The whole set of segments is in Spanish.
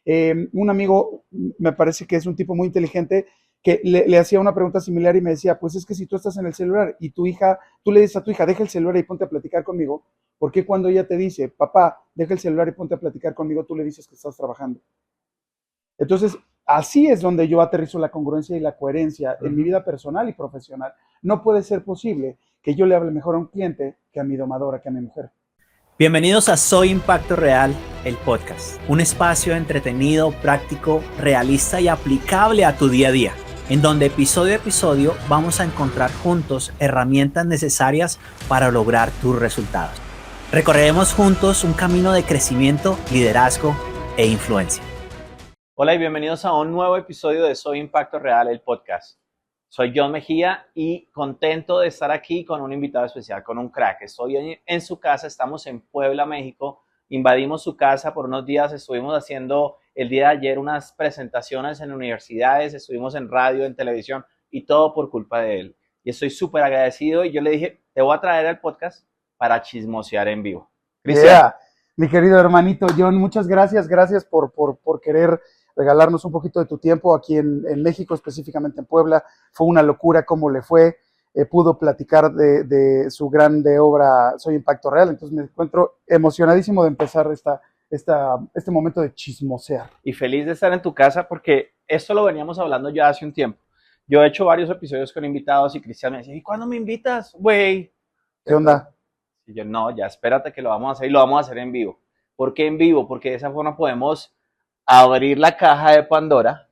Un amigo, me parece que es un tipo muy inteligente, que le hacía una pregunta similar y me decía, pues es que si tú estás en el celular y tu hija, tú le dices a tu hija, deja el celular y ponte a platicar conmigo, ¿por qué cuando ella te dice, papá, deja el celular y ponte a platicar conmigo, tú le dices que estás trabajando? Entonces, así es donde yo aterrizo la congruencia y la coherencia en mi Ujú. vida personal y profesional. No puede ser posible que yo le hable mejor a un cliente que a mi domadora, que a mi mujer. Bienvenidos a Soy Impacto Real, el podcast. Un espacio entretenido, práctico, realista y aplicable a tu día a día, en donde episodio a episodio vamos a encontrar juntos herramientas necesarias para lograr tus resultados. Recorreremos juntos un camino de crecimiento, liderazgo e influencia. Hola y bienvenidos a un nuevo episodio de Soy Impacto Real, el podcast. Soy John Mejía y contento de estar aquí con un invitado especial, con un crack. Estoy en su casa, estamos en Puebla, México. Invadimos su casa por unos días, estuvimos haciendo el día de ayer unas presentaciones en universidades, estuvimos en radio, en televisión y todo por culpa de él. Y estoy súper agradecido y yo le dije, te voy a traer al podcast para chismosear en vivo. Cristian. Yeah, mi querido hermanito John, muchas gracias, gracias por querer regalarnos un poquito de tu tiempo aquí en México, específicamente en Puebla. Fue una locura cómo le fue. Pudo platicar de su grande obra Soy Impacto Real, entonces me encuentro emocionadísimo de empezar este momento de chismosear. Y feliz de estar en tu casa porque esto lo veníamos hablando ya hace un tiempo. Yo he hecho varios episodios con invitados y Cristian me decía, ¿y cuándo me invitas, güey? ¿Qué onda? Y yo, no, ya espérate que lo vamos a hacer y lo vamos a hacer en vivo. ¿Por qué en vivo? Porque de esa forma podemos abrir la caja de Pandora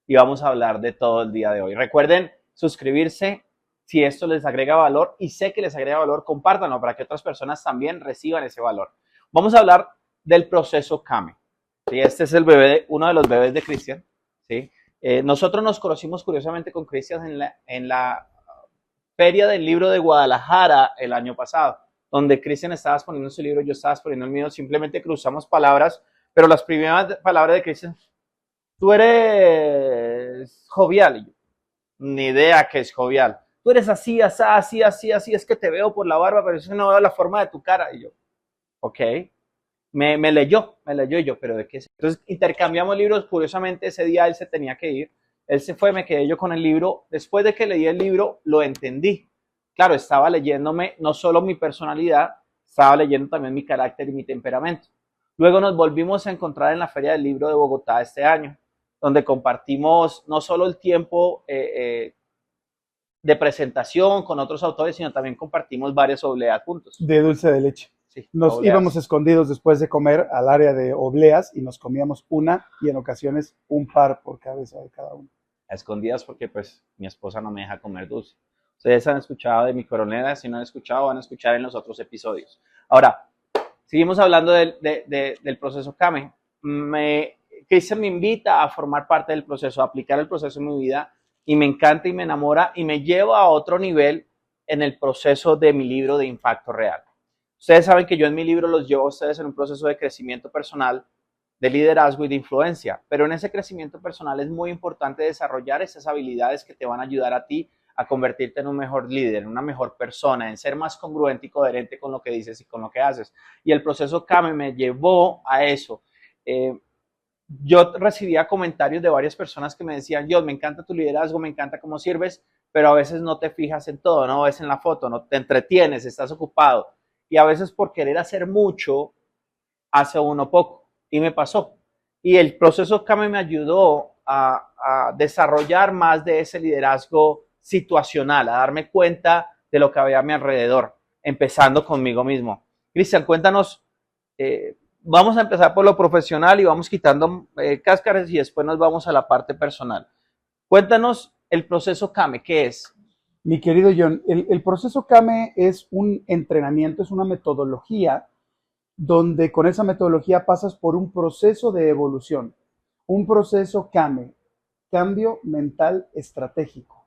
y vamos a hablar de todo el día de hoy. Recuerden suscribirse si esto les agrega valor y sé que les agrega valor, compártanlo para que otras personas también reciban ese valor. Vamos a hablar del proceso Kame. ¿Sí? Este es el bebé, uno de los bebés de Cristian. ¿Sí? Nosotros nos conocimos curiosamente con Cristian en la Feria del Libro de Guadalajara el año pasado, donde Cristian estaba exponiendo su libro, yo estaba exponiendo el mío, simplemente cruzamos palabras, pero las primeras palabras de Cristian, tú eres jovial, y yo, ni idea que es jovial, tú eres así, así, es que te veo por la barba, pero es que no veo la forma de tu cara, y yo, ok, me leyó y yo, pero ¿de qué es? Entonces intercambiamos libros, curiosamente ese día él se tenía que ir, él se fue, me quedé yo con el libro, después de que leí el libro lo entendí, claro, estaba leyéndome no solo mi personalidad, estaba leyendo también mi carácter y mi temperamento. Luego nos volvimos a encontrar en la Feria del Libro de Bogotá este año, donde compartimos no solo el tiempo de presentación con otros autores, sino también compartimos varias obleas juntos. De dulce de leche. Sí, Nos íbamos obleas. escondidos después de comer al área de obleas y nos comíamos una y en ocasiones un par por cabeza de cada uno. A escondidas porque pues mi esposa no me deja comer dulce. Ustedes han escuchado de mi coronela, si no han escuchado, van a escuchar en los otros episodios. Ahora, seguimos hablando del proceso Kame. Cristian me invita a formar parte del proceso, a aplicar el proceso en mi vida y me encanta y me enamora y me lleva a otro nivel en el proceso de mi libro de impacto real. Ustedes saben que yo en mi libro los llevo a ustedes en un proceso de crecimiento personal, de liderazgo y de influencia, pero en ese crecimiento personal es muy importante desarrollar esas habilidades que te van a ayudar a ti a convertirte en un mejor líder, en una mejor persona, en ser más congruente y coherente con lo que dices y con lo que haces. Y el proceso Kame me llevó a eso. Yo recibía comentarios de varias personas que me decían, Dios, me encanta tu liderazgo, me encanta cómo sirves, pero a veces no te fijas en todo, no ves en la foto, no te entretienes, estás ocupado. Y a veces por querer hacer mucho, hace uno poco. Y me pasó. Y el proceso Kame me ayudó a desarrollar más de ese liderazgo situacional, a darme cuenta de lo que había a mi alrededor, empezando conmigo mismo. Cristian, cuéntanos, vamos a empezar por lo profesional y vamos quitando cáscaras y después nos vamos a la parte personal. Cuéntanos el proceso Kame, ¿qué es? Mi querido John, el proceso Kame es un entrenamiento, es una metodología donde con esa metodología pasas por un proceso de evolución, un proceso Kame, cambio mental estratégico.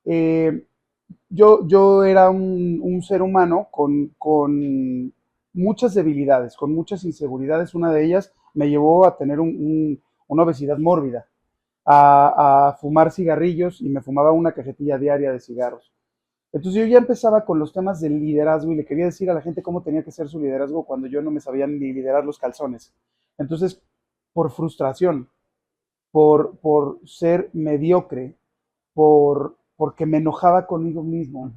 Eh, yo era un ser humano con muchas debilidades, con muchas inseguridades. Una de ellas me llevó a tener una obesidad mórbida, a fumar cigarrillos y me fumaba una cajetilla diaria de cigarros. Entonces yo ya empezaba con los temas del liderazgo y le quería decir a la gente cómo tenía que ser su liderazgo cuando yo no me sabía ni liderar los calzones. Entonces por frustración, por ser mediocre, porque me enojaba conmigo mismo,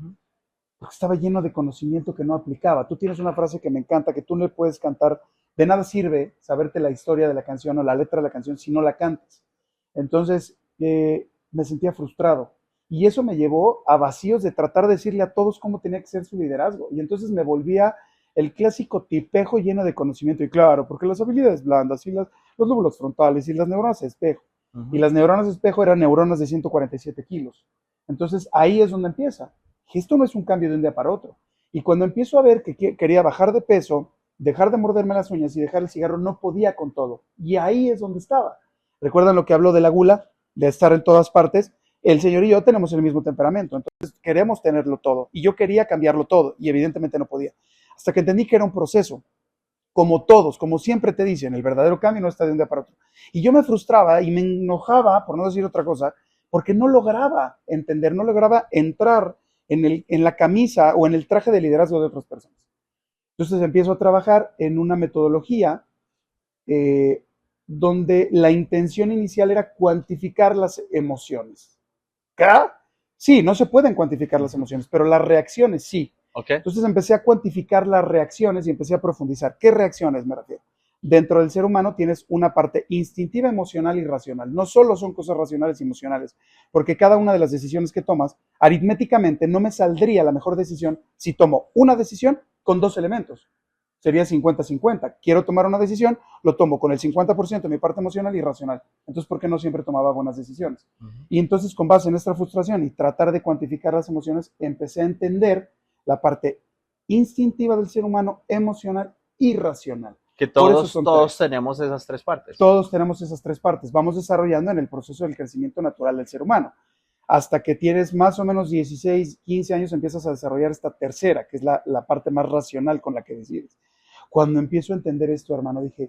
porque estaba lleno de conocimiento que no aplicaba. Tú tienes una frase que me encanta, que tú no le puedes cantar, de nada sirve saberte la historia de la canción o la letra de la canción si no la cantas. Entonces, me sentía frustrado. Y eso me llevó a vacíos de tratar de decirle a todos cómo tenía que ser su liderazgo. Y entonces me volvía el clásico tipejo lleno de conocimiento. Y claro, porque las habilidades blandas y los lóbulos frontales y las neuronas de espejo. Y las neuronas de espejo eran neuronas de 147 kilos. Entonces ahí es donde empieza. Esto no es un cambio de un día para otro. Y cuando empiezo a ver que quería bajar de peso, dejar de morderme las uñas y dejar el cigarro, no podía con todo. Y ahí es donde estaba. ¿Recuerdan lo que habló de la gula? De estar en todas partes. El señor y yo tenemos el mismo temperamento, entonces queremos tenerlo todo. Y yo quería cambiarlo todo, y evidentemente no podía. Hasta que entendí que era un proceso. Como todos, como siempre te dicen, el verdadero cambio no está de un día para otro. Y yo me frustraba y me enojaba, por no decir otra cosa, porque no lograba entender, no lograba entrar en la camisa o en el traje de liderazgo de otras personas. Entonces empiezo a trabajar en una metodología donde la intención inicial era cuantificar las emociones. ¿Qué? Sí, no se pueden cuantificar las emociones, pero las reacciones sí. Okay. Entonces empecé a cuantificar las reacciones y empecé a profundizar. ¿Qué reacciones me refiero? Dentro del ser humano tienes una parte instintiva, emocional y racional. No solo son cosas racionales y emocionales, porque cada una de las decisiones que tomas, aritméticamente no me saldría la mejor decisión si tomo una decisión con dos elementos. Sería 50-50. Quiero tomar una decisión, lo tomo con el 50% de mi parte emocional y racional. Entonces, ¿por qué no siempre tomaba buenas decisiones? Y entonces, con base en esta frustración y tratar de cuantificar las emociones, empecé a entender la parte instintiva del ser humano, emocional y racional. Que todos tenemos esas tres partes. Todos tenemos esas tres partes. Vamos desarrollando en el proceso del crecimiento natural del ser humano. Hasta que tienes más o menos 16, 15 años, empiezas a desarrollar esta tercera, que es la parte más racional con la que decides. Cuando empiezo a entender esto, hermano, dije,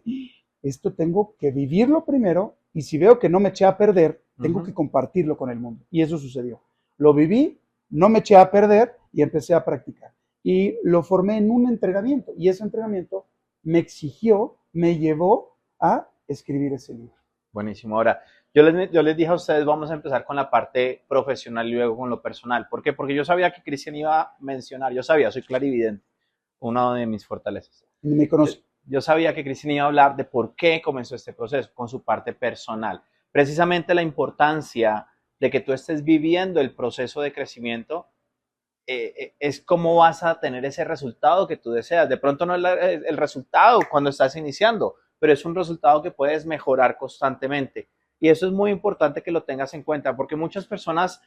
esto tengo que vivirlo primero y si veo que no me eché a perder, tengo que compartirlo con el mundo. Y eso sucedió. Lo viví, no me eché a perder y empecé a practicar. Y lo formé en un entrenamiento y ese entrenamiento me exigió, me llevó a escribir ese libro. Buenísimo. Ahora, yo les dije a ustedes, vamos a empezar con la parte profesional y luego con lo personal. ¿Por qué? Porque yo sabía que Cristian iba a mencionar, soy clarividente, una de mis fortalezas. Me conoce. Yo sabía que Cristian iba a hablar de por qué comenzó este proceso, con su parte personal. Precisamente la importancia de que tú estés viviendo el proceso de crecimiento es cómo vas a tener ese resultado que tú deseas. De pronto no es el resultado cuando estás iniciando, pero es un resultado que puedes mejorar constantemente. Y eso es muy importante que lo tengas en cuenta, porque muchas personas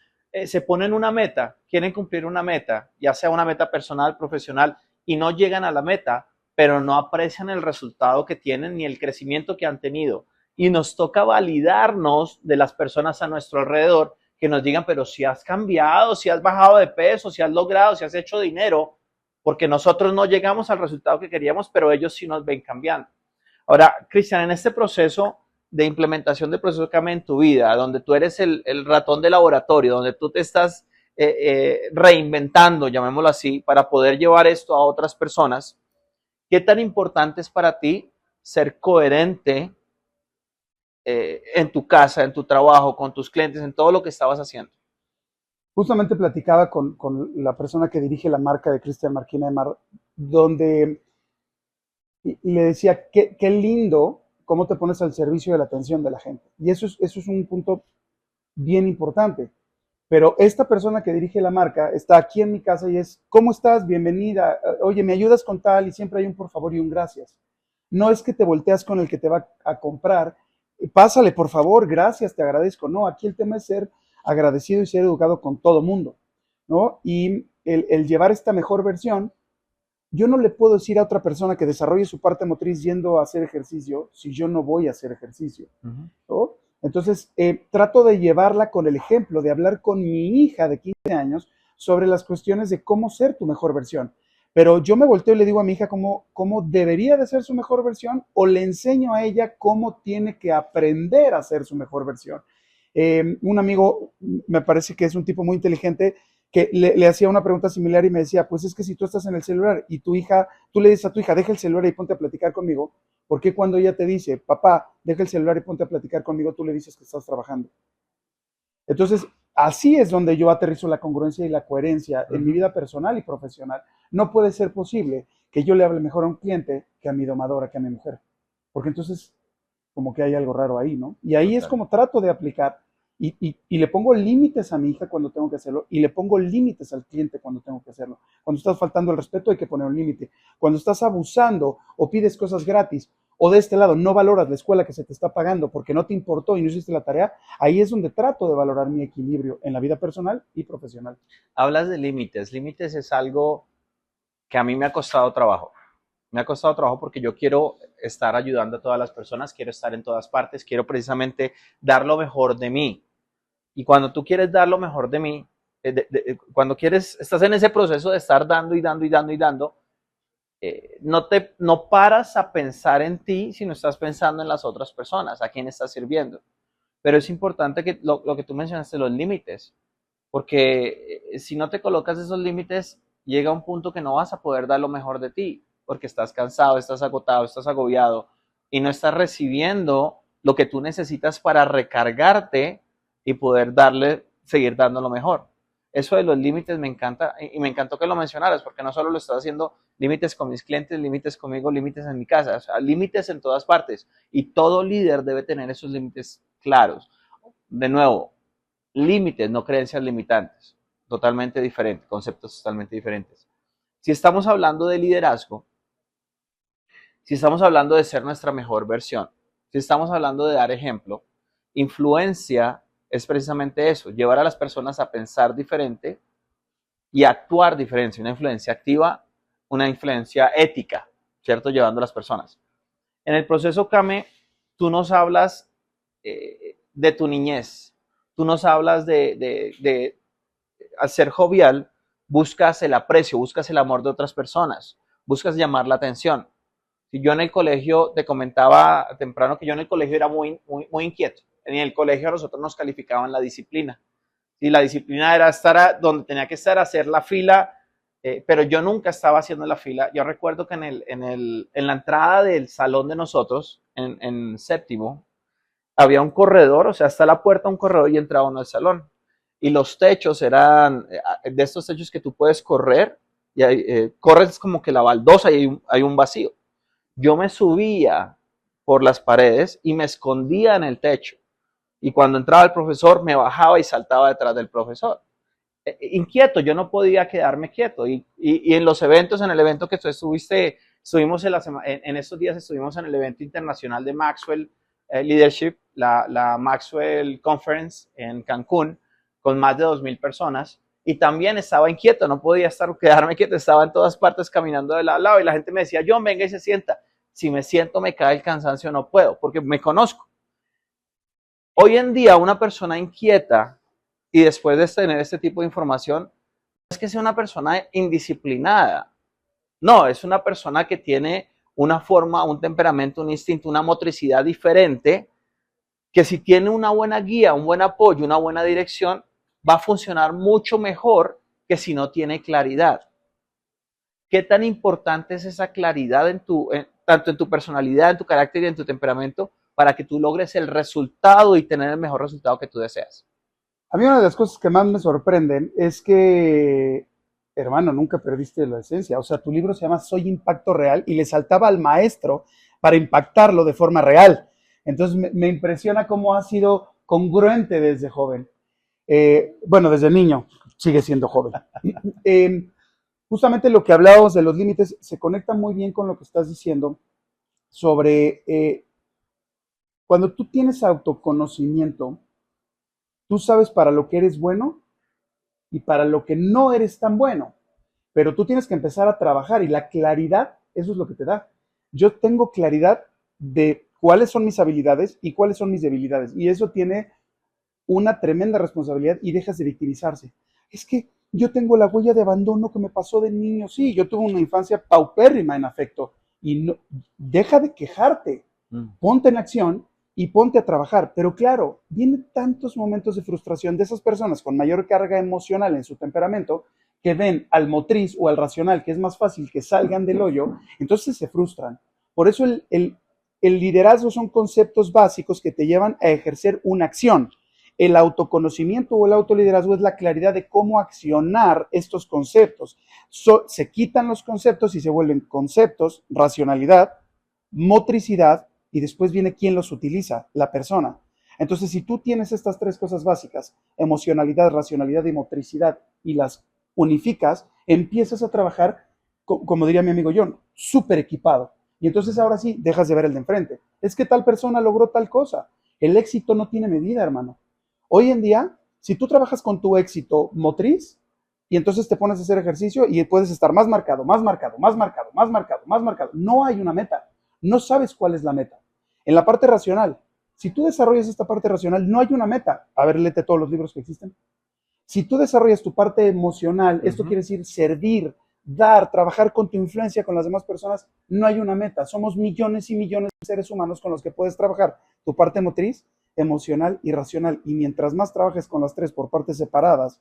se ponen una meta, quieren cumplir una meta, ya sea una meta personal, profesional, y no llegan a la meta, pero no aprecian el resultado que tienen ni el crecimiento que han tenido. Y nos toca validarnos de las personas a nuestro alrededor que nos digan, pero si has cambiado, si has bajado de peso, si has logrado, si has hecho dinero, porque nosotros no llegamos al resultado que queríamos, pero ellos sí nos ven cambiando. Ahora, Cristian, en este proceso de implementación del proceso CAME en tu vida, donde tú eres el ratón de laboratorio, donde tú te estás reinventando, llamémoslo así, para poder llevar esto a otras personas, ¿qué tan importante es para ti ser coherente en tu casa, en tu trabajo, con tus clientes, en todo lo que estabas haciendo? Justamente platicaba con la persona que dirige la marca de Cristian Marquina de Mar, donde le decía, qué lindo cómo te pones al servicio de la atención de la gente. Y eso es un punto bien importante. Pero esta persona que dirige la marca está aquí en mi casa y es, ¿cómo estás? Bienvenida. Oye, ¿me ayudas con tal? Y siempre hay un por favor y un gracias. No es que te volteas con el que te va a comprar. Pásale, por favor, gracias, te agradezco. No, aquí el tema es ser agradecido y ser educado con todo mundo, ¿no? Y el llevar esta mejor versión, yo no le puedo decir a otra persona que desarrolle su parte motriz yendo a hacer ejercicio si yo no voy a hacer ejercicio, ¿no? Entonces, trato de llevarla con el ejemplo, de hablar con mi hija de 15 años sobre las cuestiones de cómo ser tu mejor versión. Pero yo me volteo y le digo a mi hija cómo debería de ser su mejor versión o le enseño a ella cómo tiene que aprender a ser su mejor versión. Un amigo, me parece que es un tipo muy inteligente, que le hacía una pregunta similar y me decía, pues es que si tú estás en el celular y tu hija, tú le dices a tu hija, deja el celular y ponte a platicar conmigo, ¿Por qué cuando ella te dice, papá, deja el celular y ponte a platicar conmigo, tú le dices que estás trabajando? Entonces, así es donde yo aterrizo la congruencia y la coherencia en mi vida personal y profesional. No puede ser posible que yo le hable mejor a un cliente que a mi domadora, que a mi mujer. Porque entonces, como que hay algo raro ahí, ¿no? Y ahí es Total. como trato de aplicar y le pongo límites a mi hija cuando tengo que hacerlo y le pongo límites al cliente cuando tengo que hacerlo. Cuando estás faltando el respeto hay que poner un límite. Cuando estás abusando o pides cosas gratis o de este lado no valoras la escuela que se te está pagando porque no te importó y no hiciste la tarea, ahí es donde trato de valorar mi equilibrio en la vida personal y profesional. Hablas de límites. Límites es algo que a mí me ha costado trabajo. Me ha costado trabajo porque yo quiero estar ayudando a todas las personas, quiero estar en todas partes, quiero precisamente dar lo mejor de mí. Y cuando tú quieres dar lo mejor de mí, cuando estás en ese proceso de estar dando y dando y dando y dando, no paras a pensar en ti, sino estás pensando en las otras personas, a quién estás sirviendo. Pero es importante que lo que tú mencionaste, los límites, porque si no te colocas esos límites, llega un punto que no vas a poder dar lo mejor de ti, porque estás cansado, estás agotado, estás agobiado y no estás recibiendo lo que tú necesitas para recargarte y poder seguir dando lo mejor. Eso de los límites me encanta y me encantó que lo mencionaras, porque no solo lo estás haciendo límites con mis clientes, límites conmigo, límites en mi casa, o sea, límites en todas partes. Y todo líder debe tener esos límites claros. De nuevo, límites, no creencias limitantes. Totalmente diferente, conceptos totalmente diferentes. Si estamos hablando de liderazgo, si estamos hablando de ser nuestra mejor versión, si estamos hablando de dar ejemplo, influencia es precisamente eso, llevar a las personas a pensar diferente y actuar diferente. Una influencia activa, una influencia ética, ¿cierto? Llevando a las personas. En el proceso Kame, tú nos hablas de tu niñez, tú nos hablas de al ser jovial, buscas el aprecio, buscas el amor de otras personas, buscas llamar la atención. Si yo en el colegio, te comentaba temprano que yo en el colegio era muy inquieto. En el colegio a nosotros nos calificaban la disciplina. Y la disciplina era estar donde tenía que estar, hacer la fila, pero yo nunca estaba haciendo la fila. Yo recuerdo que en la entrada del salón de nosotros, en séptimo, había un corredor, o sea, hasta la puerta un corredor y entraba uno al salón. Y los techos eran de estos techos que tú puedes correr, y corres como que la baldosa y hay un vacío. Yo me subía por las paredes y me escondía en el techo. Y cuando entraba el profesor, me bajaba y saltaba detrás del profesor. Inquieto, yo no podía quedarme quieto. Y en los eventos, en el evento que tú estuvimos en estos días, estuvimos en el evento internacional de Maxwell Leadership, la Maxwell Conference en Cancún, con más de 2,000 personas. Y también estaba inquieto, no podía quedarme quieto, estaba en todas partes caminando de lado a lado. Y la gente me decía, John, venga y se sienta. Si me siento, me cae el cansancio, no puedo, porque me conozco. Hoy en día, una persona inquieta y después de tener este tipo de información, no es que sea una persona indisciplinada. No, es una persona que tiene una forma, un temperamento, un instinto, una motricidad diferente, que si tiene una buena guía, un buen apoyo, una buena dirección, va a funcionar mucho mejor que si no tiene claridad. ¿Qué tan importante es esa claridad tanto en tu personalidad, en tu carácter y en tu temperamento, para que tú logres el resultado y tener el mejor resultado que tú deseas? A mí una de las cosas que más me sorprenden es que, hermano, nunca perdiste la esencia. O sea, tu libro se llama Soy Impacto Real y le saltaba al maestro para impactarlo de forma real. Entonces me impresiona cómo ha sido congruente desde joven. Bueno, desde niño, sigue siendo joven. Justamente lo que hablábamos de los límites se conecta muy bien con lo que estás diciendo sobre cuando tú tienes autoconocimiento, tú sabes para lo que eres bueno y para lo que no eres tan bueno. Pero tú tienes que empezar a trabajar y la claridad, eso es lo que te da. Yo tengo claridad de cuáles son mis habilidades y cuáles son mis debilidades. Y eso tiene una tremenda responsabilidad y dejas de victimizarse. Es que yo tengo la huella de abandono que me pasó de niño. Sí, yo tuve una infancia paupérrima en afecto. Y no, deja de quejarte. Ponte en acción y ponte a trabajar. Pero claro, vienen tantos momentos de frustración de esas personas con mayor carga emocional en su temperamento que ven al motriz o al racional, que es más fácil que salgan del hoyo, entonces se frustran. Por eso el liderazgo son conceptos básicos que te llevan a ejercer una acción. El autoconocimiento o el autoliderazgo es la claridad de cómo accionar estos conceptos. Se quitan los conceptos y se vuelven conceptos, racionalidad, motricidad, y después viene quién los utiliza, la persona. Entonces, si tú tienes estas tres cosas básicas, emocionalidad, racionalidad y motricidad, y las unificas, empiezas a trabajar, como diría mi amigo John, súper equipado. Y entonces ahora sí, dejas de ver el de enfrente. Es que tal persona logró tal cosa. El éxito no tiene medida, hermano. Hoy en día, si tú trabajas con tu éxito motriz, y entonces te pones a hacer ejercicio y puedes estar más marcado, más marcado, más marcado, más marcado, más marcado. No hay una meta. No sabes cuál es la meta. En la parte racional, si tú desarrollas esta parte racional, no hay una meta. A ver, léete todos los libros que existen. Si tú desarrollas tu parte emocional, esto quiere decir servir, dar, trabajar con tu influencia con las demás personas, no hay una meta. Somos millones y millones de seres humanos con los que puedes trabajar tu parte motriz, emocional y racional. Y mientras más trabajes con las tres por partes separadas,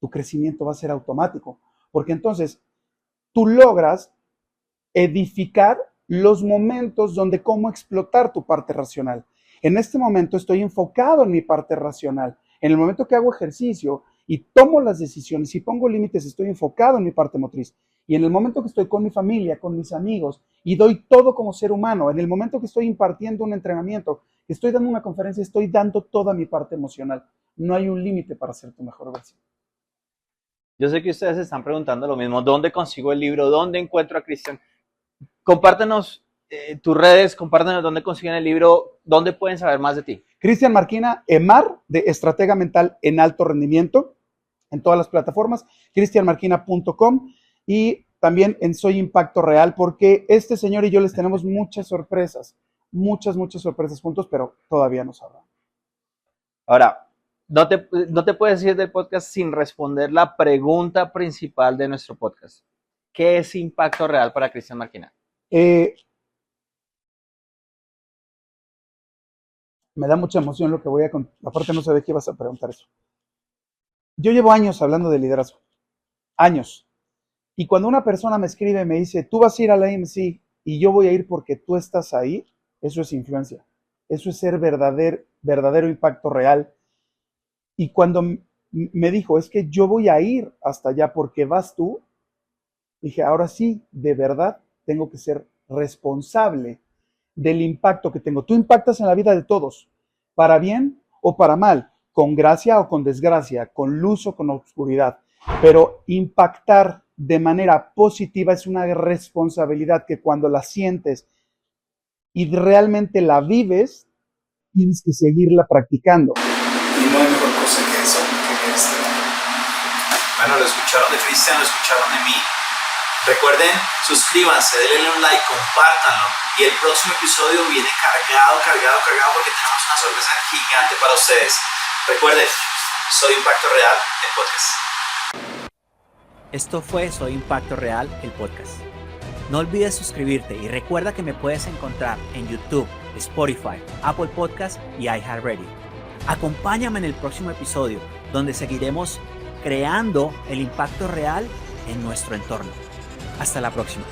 tu crecimiento va a ser automático. Porque entonces tú logras edificar los momentos donde cómo explotar tu parte racional. En este momento estoy enfocado en mi parte racional. En el momento que hago ejercicio y tomo las decisiones y pongo límites, estoy enfocado en mi parte motriz. Y en el momento que estoy con mi familia, con mis amigos y doy todo como ser humano, en el momento que estoy impartiendo un entrenamiento, que estoy dando una conferencia, estoy dando toda mi parte emocional. No hay un límite para ser tu mejor versión. Yo sé que ustedes se están preguntando lo mismo. ¿Dónde consigo el libro? ¿Dónde encuentro a Cristian? Compártenos tus redes, compártenos dónde consiguen el libro, dónde pueden saber más de ti. Cristian Marquina, EMAR, de Estratega Mental en Alto Rendimiento, en todas las plataformas, cristianmarquina.com, y también en Soy Impacto Real, porque este señor y yo les tenemos muchas sorpresas juntos, pero todavía no sabrán. Ahora, no te puedes ir del podcast sin responder la pregunta principal de nuestro podcast. ¿Qué es Impacto Real para Cristian Marquina? Me da mucha emoción lo que voy a contar. Aparte no sabía que ibas a preguntar eso. Yo llevo años hablando de liderazgo. Años. Y cuando una persona me escribe y me dice, tú vas a ir a la AMC y yo voy a ir porque tú estás ahí, eso es influencia. Eso es ser verdadero impacto real. Y cuando me dijo, es que yo voy a ir hasta allá porque vas tú, dije, ahora sí, de verdad, tengo que ser responsable del impacto que tengo. Tú impactas en la vida de todos, para bien o para mal, con gracia o con desgracia, con luz o con oscuridad. Pero impactar de manera positiva es una responsabilidad que cuando la sientes y realmente la vives, tienes que seguirla practicando. Y no hay mejor cosa que eso, que este. Bueno, lo escucharon de Cristian, lo escucharon de mí. Recuerden, suscríbanse, denle un like, compártanlo. Y el próximo episodio viene cargado porque tenemos una sorpresa gigante para ustedes. Recuerden, Soy Impacto Real, el podcast. Esto fue Soy Impacto Real, el podcast. No olvides suscribirte y recuerda que me puedes encontrar en YouTube, Spotify, Apple Podcast y iHeartRadio. Acompáñame en el próximo episodio, donde seguiremos creando el impacto real en nuestro entorno. Hasta la próxima.